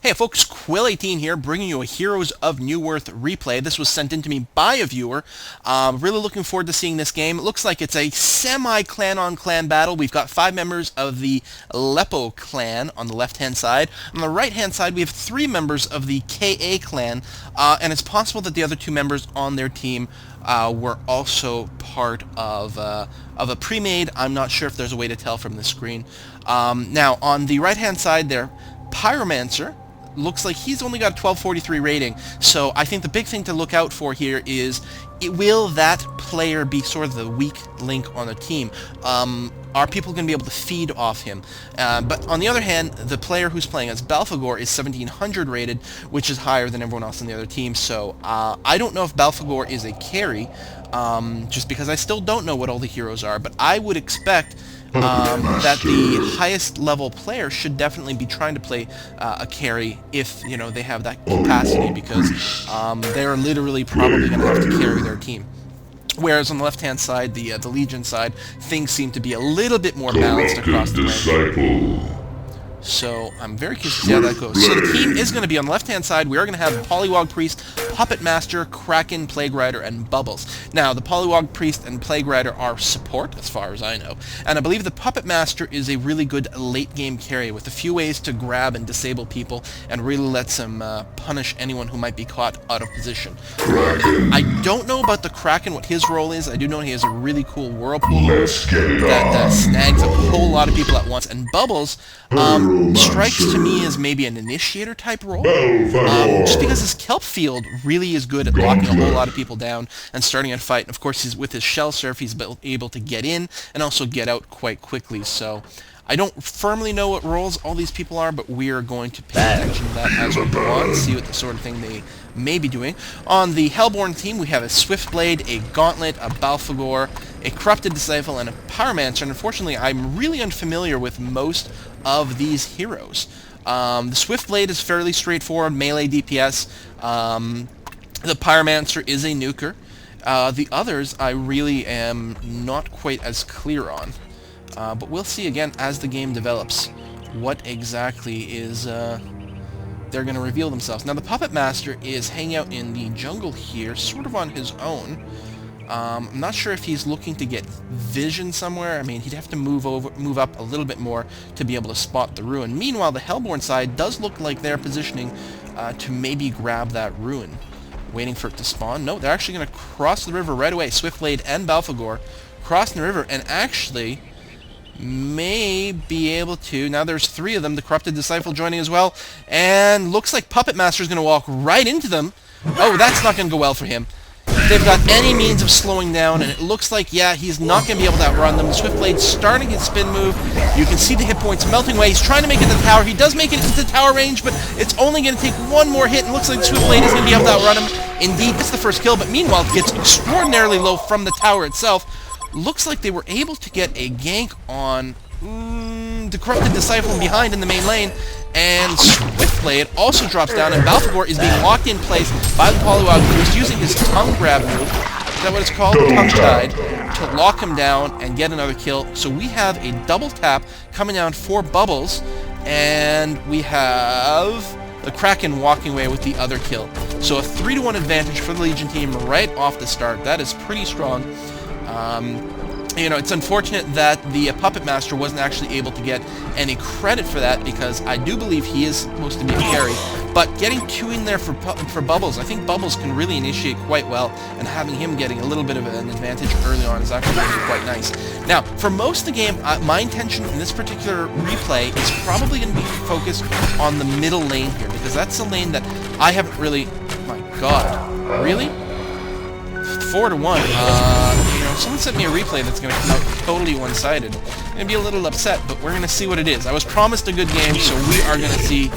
Hey folks, Quill18 here, bringing you a Heroes of Newerth replay. This was sent in to me by a viewer. Really looking forward to seeing this game. It looks like it's a semi-clan-on-clan battle. We've got 5 members of the Lepo clan on the left-hand side. On the right-hand side, we have 3 members of the KA clan, and it's possible that the other 2 members on their team were also part of a pre-made. I'm not sure if there's a way to tell from the screen. Now, on the right-hand side there, Pyromancer looks like he's only got a 1243 rating, so I think the big thing to look out for here is, will that player be sort of the weak link on the team? Are people going to be able to feed off him? But on the other hand, the player who's playing as Balfagor is 1700 rated, which is higher than everyone else on the other team, so I don't know if Balfagor is a carry, just because I still don't know what all the heroes are, but I would expect that the highest level player should definitely be trying to play a carry if, you know, they have that capacity, because they're literally probably going to have to carry their team. Whereas on the left-hand side, the Legion side, things seem to be a little bit more balanced across the range. So I'm very curious to see how that goes. So the team is going to be on the left-hand side. We are going to have Polywog Priest, Puppet Master, Kraken, Plague Rider, and Bubbles. Now, the Polywog Priest and Plague Rider are support, as far as I know. And I believe the Puppet Master is a really good late-game carry with a few ways to grab and disable people and really lets him punish anyone who might be caught out of position. I don't know about the Kraken, what his role is. I do know he has a really cool Whirlpool move that snags a whole lot of people at once. And Bubbles strikes to me as maybe an initiator type role, just because his kelp field really is good at locking a whole lot of people down and starting a fight. And of course, with his shell surf, he's able to get in and also get out quite quickly. So I don't firmly know what roles all these people are, but we are going to pay attention to that as we go on, see what the sort of thing they may be doing. On the Hellborne team, we have a Swiftblade, a Gauntlet, a Balfagor, a Corrupted Disciple, and a Pyromancer. And unfortunately, I'm really unfamiliar with most of these heroes. The Swiftblade is fairly straightforward, melee DPS. The Pyromancer is a nuker. The others I really am not quite as clear on. But we'll see again as the game develops what exactly is they're going to reveal themselves. Now the Puppet Master is hanging out in the jungle here, sort of on his own. I'm not sure if he's looking to get vision somewhere. I mean, he'd have to move up a little bit more to be able to spot the ruin. Meanwhile, the Hellborne side does look like they're positioning to maybe grab that ruin. Waiting for it to spawn. No, they're actually going to cross the river right away. Swiftblade and Balfagor crossing the river, and actually may be able to. Now there's 3 of them. The Corrupted Disciple joining as well, and looks like Puppet Master's going to walk right into them. Oh, that's not going to go well for him. They've got any means of slowing down, and it looks like, yeah, he's not going to be able to outrun them. The Swiftblade's starting his spin move. You can see the hit points melting away. He's trying to make it to the tower. He does make it into the tower range, but it's only going to take one more hit, and it looks like the Swiftblade is going to be able to outrun him. Indeed, it's the first kill, but meanwhile, it gets extraordinarily low from the tower itself. Looks like they were able to get a gank on the Corrupted Disciple behind in the main lane, and Swiftblade also drops down, and Balfagor is being locked in place by the Polywog, who's using his tongue grab move, is that what it's called? Tongue tied, to lock him down and get another kill. So we have a double tap coming down for Bubbles, and we have the Kraken walking away with the other kill. So a 3-to-1 advantage for the Legion team right off the start. That is pretty strong. You know, it's unfortunate that the Puppet Master wasn't actually able to get any credit for that, because I do believe he is supposed to be a carry. But getting 2 in there for Bubbles, I think Bubbles can really initiate quite well, and having him getting a little bit of an advantage early on is actually going to be quite nice. Now, for most of the game, my intention in this particular replay is probably going to be focused on the middle lane here, because that's the lane that I haven't really... My god. Really? 4-to-1. You know, someone sent me a replay that's going to come out totally one-sided. I'm going to be a little upset, but we're going to see what it is. I was promised a good game, so we are going to see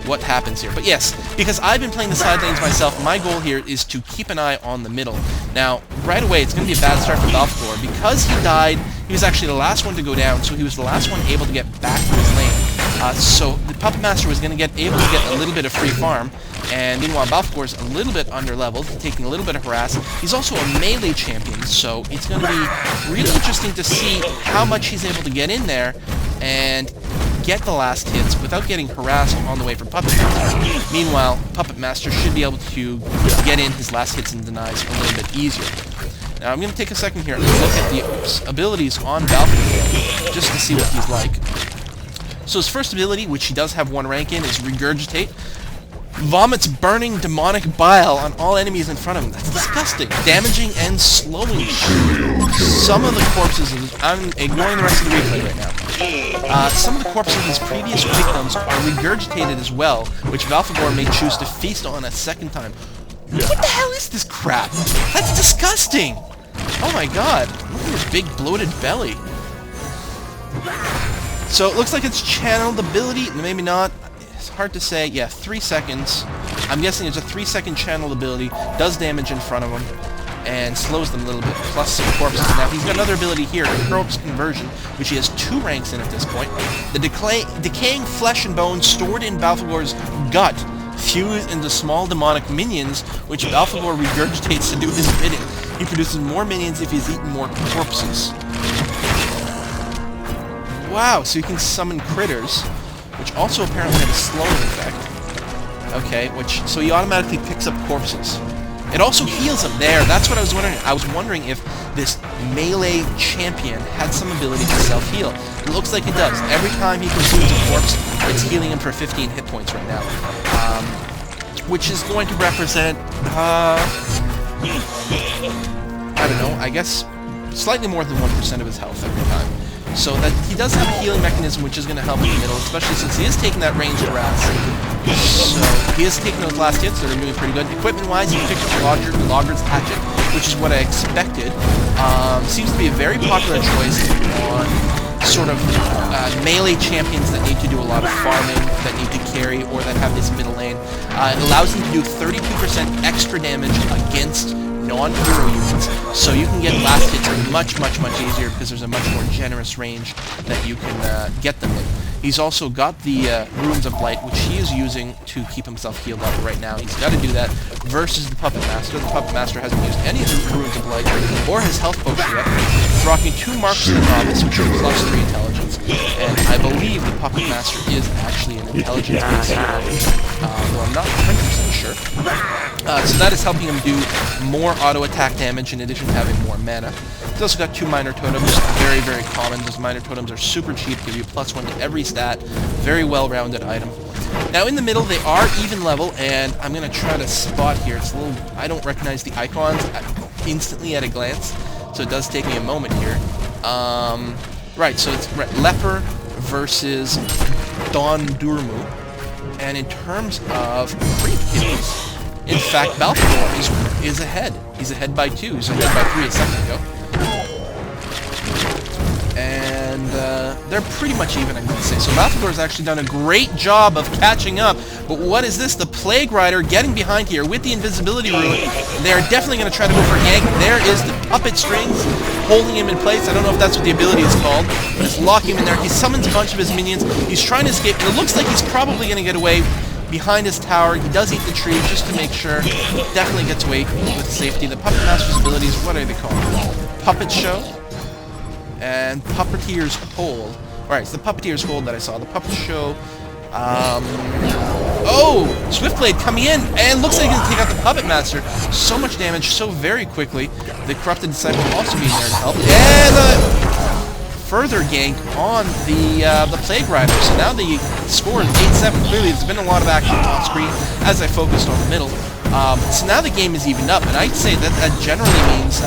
what happens here. But yes, because I've been playing the side lanes myself, my goal here is to keep an eye on the middle. Now, right away, it's going to be a bad start for Balfagor. Because he died, he was actually the last one to go down, so he was the last one able to get back to his lane. So the Puppet Master was going to able to get a little bit of free farm, and meanwhile Balfagor's a little bit underleveled, taking a little bit of harass. He's also a melee champion, so it's going to be really interesting to see how much he's able to get in there and get the last hits without getting harassed on the way from Puppet Master. Meanwhile, Puppet Master should be able to get in his last hits and denies a little bit easier. Now I'm going to take a second here and look at the abilities on Valkyrie just to see what he's like. So his first ability, which he does have 1 rank in, is Regurgitate. Vomits burning demonic bile on all enemies in front of him. That's disgusting. Damaging and slowing some of the corpses of... I'm ignoring the rest of the replay right now. Some of the corpses of his previous victims are regurgitated as well, which Valfagor may choose to feast on a second time. What the hell is this crap? That's disgusting! Oh my god. Look at his big bloated belly. So it looks like it's channeled ability. Maybe not. It's hard to say. Yeah, 3 seconds. I'm guessing it's a 3-second channeled ability. Does damage in front of him. And slows them a little bit. Plus some corpses. Now he's got another ability here, Corpse Conversion, which he has 2 ranks in at this point. The decaying flesh and bone stored in Balthagor's gut fuse into small demonic minions, which Balthagor regurgitates to do his bidding. He produces more minions if he's eaten more corpses. Wow, so you can summon critters, which also apparently have a slowing effect. Okay, so he automatically picks up corpses. It also heals him. There, that's what I was wondering. I was wondering if this melee champion had some ability to self-heal. It looks like it does. Every time he consumes a corpse, it's healing him for 15 hit points right now. Which is going to represent, I don't know, I guess slightly more than 1% of his health every time. So that he does have a healing mechanism which is going to help in the middle, especially since he is taking that ranged harass. So he is taking those last hits that are doing pretty good. Equipment-wise, he picked up Logger's Hatchet, which is what I expected. Seems to be a very popular choice on sort of melee champions that need to do a lot of farming, that need to carry, or that have this middle lane. It allows him to do 32% extra damage against non-hero units, so you can get last hits much easier because there's a much more generous range that you can get them in. He's also got the Runes of Blight, which he is using to keep himself healed up right now. He's got to do that versus the Puppet Master. The Puppet Master hasn't used any of the Runes of Blight or his health potion yet. He's rocking 2 marks to the novice, which are +3 intelligence, and I believe the Puppet Master is actually an intelligence-based hero, though I'm not 100% sure. So that is helping him do more auto-attack damage in addition to having more mana. He's also got 2 Minor Totems, very common. Those Minor Totems are super cheap, give you +1 to every stat. Very well-rounded item. Now in the middle, they are even level, and I'm going to try to spot here. It's a little... I don't recognize the icons instantly at a glance, so it does take me a moment here. Right, so it's Leper versus Don Durmu. And in terms of creep kills, in fact, Balthagor is ahead. He's ahead by 2. He's ahead by 3 a second ago. And they're pretty much even, I'm going to say. So Balthagor's actually done a great job of catching up. But what is this? The Plague Rider getting behind here with the Invisibility Rune. They're definitely going to try to go for a yank. There is the Puppet Strings holding him in place. I don't know if that's what the ability is called. But it's locking him in there. He summons a bunch of his minions. He's trying to escape. And it looks like he's probably going to get away behind his tower. He does eat the tree just to make sure. He definitely gets away with safety. The Puppet Master's abilities, what are they called? Puppet Show and Puppeteer's Hold. Alright, it's the Puppeteer's Hold that I saw. The Puppet Show. Oh! Swiftblade coming in, and looks like he's going to take out the Puppet Master. So much damage, so very quickly. The Corrupted Disciple also being there to help. And further gank on the Plague Rider. So now the score is 8-7. Clearly, there's been a lot of action on screen as I focused on the middle. So now the game is evened up, and I'd say that generally means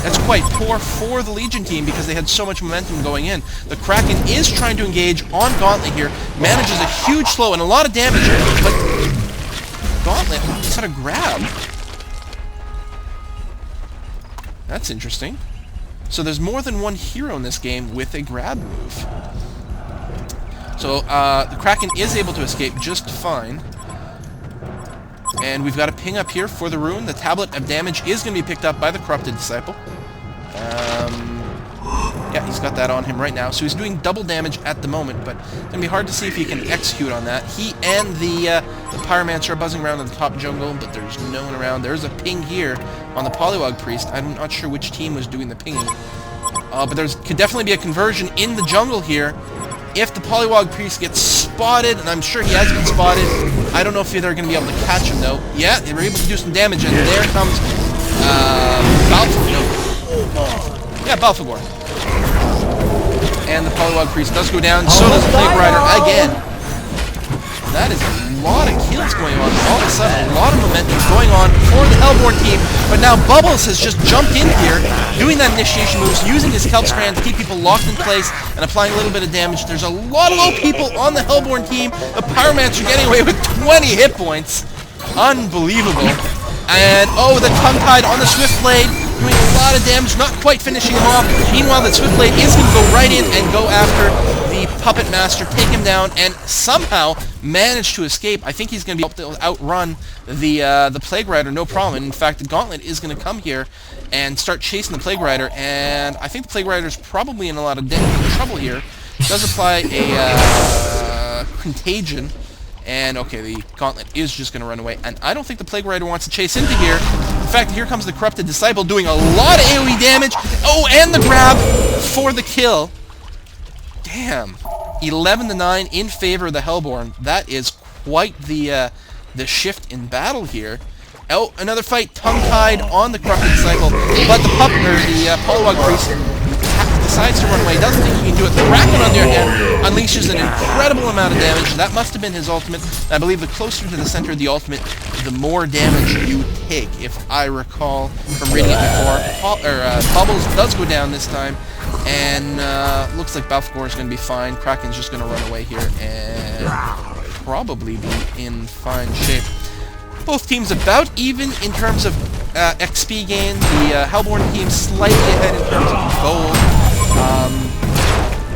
that's quite poor for the Legion team because they had so much momentum going in. The Kraken is trying to engage on Gauntlet here, manages a huge slow and a lot of damage, but Gauntlet just had a grab. That's interesting. So there's more than one hero in this game with a grab move. So the Kraken is able to escape just fine. And we've got a ping up here for the rune. The Tablet of Damage is going to be picked up by the Corrupted Disciple. Yeah, he's got that on him right now. So he's doing double damage at the moment, but it's going to be hard to see if he can execute on that. He and the Pyromancer are buzzing around in the top jungle, but there's no one around. There's a ping here on the Polywog Priest. I'm not sure which team was doing the pinging. But could definitely be a conversion in the jungle here. if the Polywog Priest gets spotted, and I'm sure he has been spotted, I don't know if they're going to be able to catch him, though. Yeah, they were able to do some damage, and there comes Balfagor. And the Polywog Priest does go down, so does the Plague Rider again. That is a lot of kills going on. All of a sudden, a lot of momentum going on for the Hellborne team. But now Bubbles has just jumped in here, doing that initiation moves, using his Kelp Strand to keep people locked in place and applying a little bit of damage. There's a lot of low people on the Hellborne team. The Pyromancer getting away with 20 hit points. Unbelievable. And, oh, the Tongue-Tied on the Swiftblade, doing a lot of damage, not quite finishing him off. Meanwhile, the Swiftblade is going to go right in and go after the Puppet Master, take him down, and somehow manage to escape. I think he's going to be able to outrun the Plague Rider, no problem. And in fact, the Gauntlet is going to come here and start chasing the Plague Rider, and I think the Plague Rider is probably in a lot of trouble here. Does apply a Contagion. And, okay, the Gauntlet is just going to run away. And I don't think the Plague Rider wants to chase into here. In fact, here comes the Corrupted Disciple doing a lot of AoE damage. Oh, and the grab for the kill. Damn. 11-9 in favor of the Hellborne. That is quite the shift in battle here. Oh, another fight. Tongue-Tied on the Corrupted Disciple. But the Polywog Priest decides to run away, doesn't think he can do it. The Kraken, on the other hand, unleashes an incredible amount of damage. That must have been his ultimate. I believe the closer to the center of the ultimate, the more damage you take, if I recall from reading it before. Bubbles does go down this time, and looks like Balfagor is going to be fine. Kraken's just going to run away here and probably be in fine shape. Both teams about even in terms of XP gain. The Hellborne team slightly ahead in terms of gold.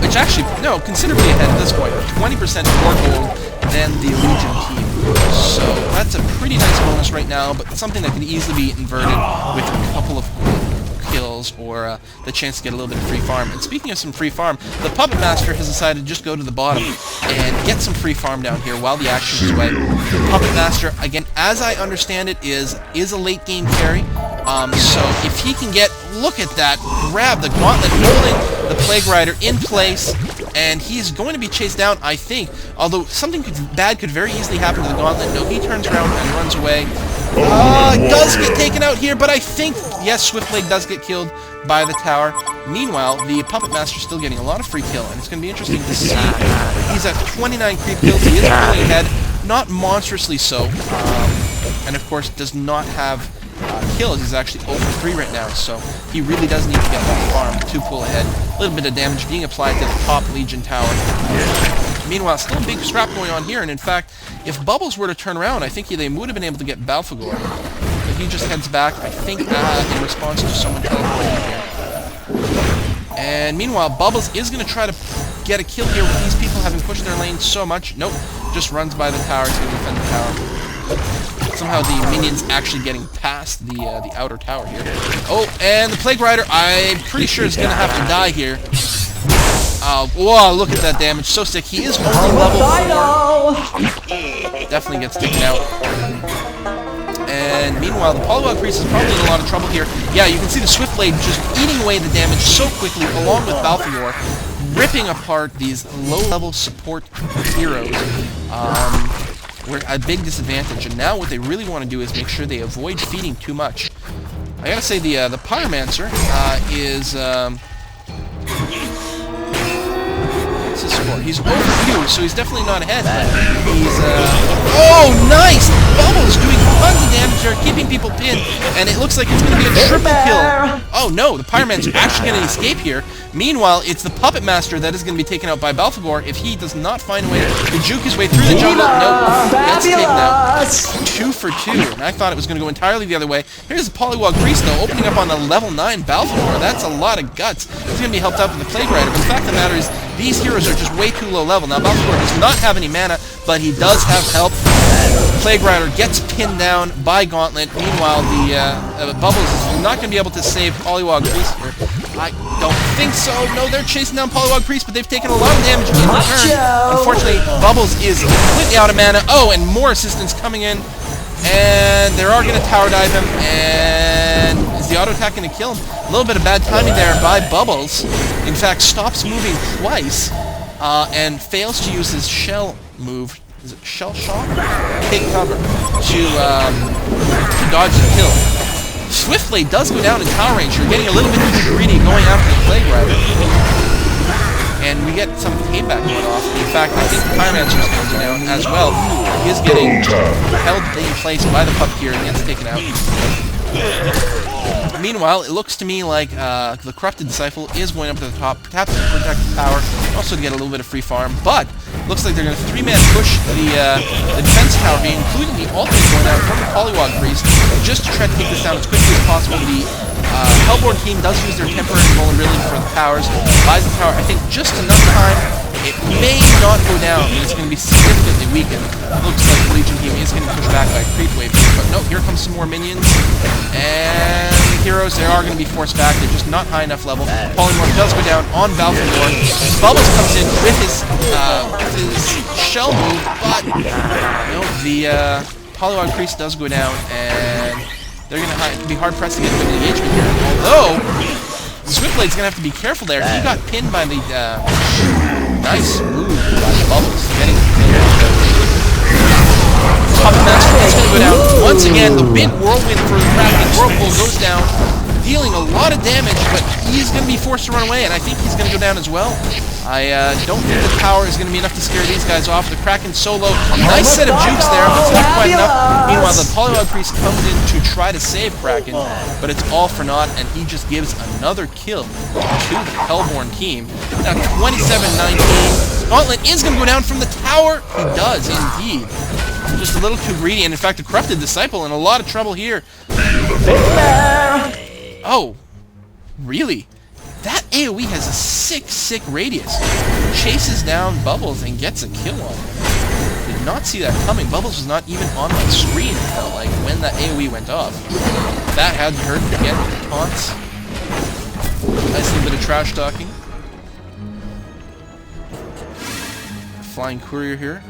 Which actually, no, considerably ahead at this point. 20% more gold than the Legion team. So that's a pretty nice bonus right now, but something that could easily be inverted with a couple of kills or the chance to get a little bit of free farm. And speaking of some free farm, the Puppet Master has decided to just go to the bottom and get some free farm down here while the action is away. The Puppet Master, again, as I understand it, is a late game carry. So if he can get, look at that, grab the Gauntlet, holding the Plague Rider in place, and he's going to be chased down, I think. Although something bad could very easily happen to the Gauntlet. No, he turns around and runs away. Does get taken out here, but I think, yes, Swiftblade does get killed by the tower. Meanwhile, the Puppet Master is still getting a lot of free kill, and it's going to be interesting to see. He's at 29 creep kills. He is pulling ahead, not monstrously so, and of course does not have kills. He's actually 0-3 right now, so he really does need to get that farm to pull ahead. A little bit of damage being applied to the top Legion tower. Meanwhile, still a big scrap going on here, and in fact, if Bubbles were to turn around, I think they would have been able to get Balfagor. But he just heads back, I think, in response to someone teleporting here. And meanwhile, Bubbles is going to try to get a kill here with these people having pushed their lane so much. Nope, just runs by the tower to defend the tower. Somehow the minions actually getting past the outer tower here. Oh, and the Plague Rider, I'm pretty sure is going to have to die here. Whoa, look at that damage. So sick. He is only level 4. Definitely gets taken out. And meanwhile, the Polywog Priest is probably in a lot of trouble here. Yeah, you can see the Swiftblade just eating away the damage so quickly, along with Balfagor, ripping apart these low-level support heroes. We're at a big disadvantage, and now what they really want to do is make sure they avoid feeding too much. I gotta say, the Pyromancer is... what's his score? He's over 2, so he's definitely not ahead. He's, oh, nice! Bubbles doing tons of damage there, keeping people pinned, and it looks like it's going to be a triple kill. Oh no, the Pyromancer actually going to escape here. Meanwhile, it's the Puppet Master that is going to be taken out by Balfagor if he does not find a way to juke his way through the jungle. Nope, gets taken out. 2 for 2, and I thought it was going to go entirely the other way. Here's the Polywog Priest, though, opening up on a level 9 Balfagor. That's a lot of guts. He's going to be helped out with the Plague Rider, but the fact of the matter is, these heroes are just way too low level. Now, Balfagor does not have any mana, but he does have help. Plague Rider gets pinned down by Gauntlet. Meanwhile, the Bubbles is not going to be able to save Polywog Priest here. I don't think so. No, they're chasing down Polywog Priest, but they've taken a lot of damage in return. Unfortunately, Bubbles is completely out of mana. Oh, and more assistance coming in. And they are going to tower dive him. And is the auto attack going to kill him? A little bit of bad timing there by Bubbles. In fact, stops moving twice. and fails to use his shell move. Is it shell shock? Take cover to dodge the kill. Swiftblade does go down in tower range. You're getting a little bit too greedy going after the Plague Rider. And we get some payback going off. In fact, I think Pyromancer is going to go down as well. He is getting held in place by the Puppeteer and gets taken out. Meanwhile, it looks to me like the Corrupted Disciple is going up to the top, perhaps to protect the tower, also to get a little bit of free farm, but looks like they're going to 3-man push the defense tower, including the ultimate going down from the Polywog Priest, just to try to take this down as quickly as possible. The Hellborne team does use their temporary vulnerability for the towers, buys the tower, I think, just enough time. It may not go down, but it's going to be significantly weakened. Looks like the Legion team is going to push back by a creep wave here, but no, here comes some more minions, and the heroes, they are going to be forced back. They're just not high enough level. Polymorph does go down on Balthazar. Bubbles comes in with his shell move, but no, the Polywog Priest does go down, and they're going to be hard-pressed to get an engagement here. Although, Swiftblade's going to have to be careful there. He got pinned by the nice move by the Bubbles. Getting Puppet Master is going to go down. Once again, the big whirlwind for the Kraken. Whirlpool goes down, dealing a lot of damage, but he's going to be forced to run away, and I think he's going to go down as well. I don't think the tower is going to be enough to scare these guys off. The Kraken solo. Nice set of jukes there, but it's not quite enough. Meanwhile, the Polywog Priest comes in to try to save Kraken, but it's all for naught, and he just gives another kill to the Hellborne team. Now 27-19. Gauntlet is going to go down from the tower. He does, indeed. Just a little too greedy, and in fact, the Corrupted Disciple in a lot of trouble here. Oh, really? That AoE has a sick radius. Chases down Bubbles and gets a kill on him. Did not see that coming. Bubbles was not even on my screen, it felt like, when that AoE went off. That had to hurt to get the taunts. Nice little bit of trash talking. Flying Courier here.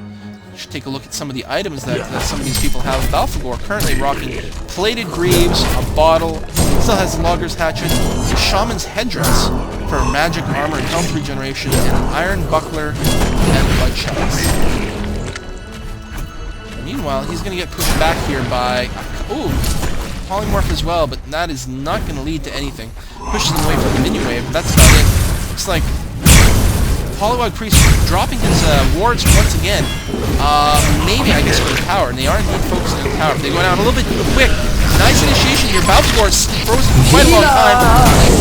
Should take a look at some of the items that some of these people have. Balthagor currently rocking plated greaves, a bottle, still has the Logger's Hatchet, the Shaman's Headdress for magic armor and health regeneration, and an iron buckler and blood chalice. Meanwhile, he's going to get pushed back here by... Ooh, Polymorph as well, but that is not going to lead to anything. Pushes him away from the minion wave, but that's about it. Looks like Polywog Priest dropping his wards once again. Maybe, I guess, for the tower. And they are indeed focusing on the tower. They go down a little bit quick. Nice initiation here. Balthagor is frozen for quite a long time.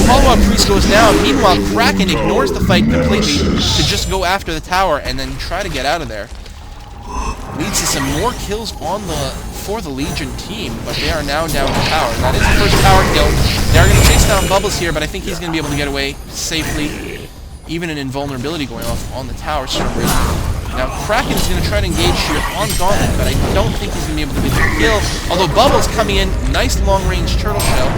Polywog Priest goes down. Meanwhile, Kraken ignores the fight completely to just go after the tower and then try to get out of there. Leads to some more kills for the Legion team, but they are now down the tower. That is the first tower kill. They are going to chase down Bubbles here, but I think he's going to be able to get away safely. Even an invulnerability going off on the tower for some reason. Now, Kraken is going to try to engage here on Gauntlet, but I don't think he's going to be able to get the kill. Although Bubbles coming in, nice long-range Turtle Shell.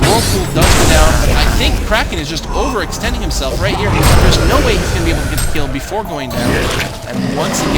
Whirlpool does go down, but I think Kraken is just overextending himself right here. There's no way he's going to be able to get the kill before going down. And once again,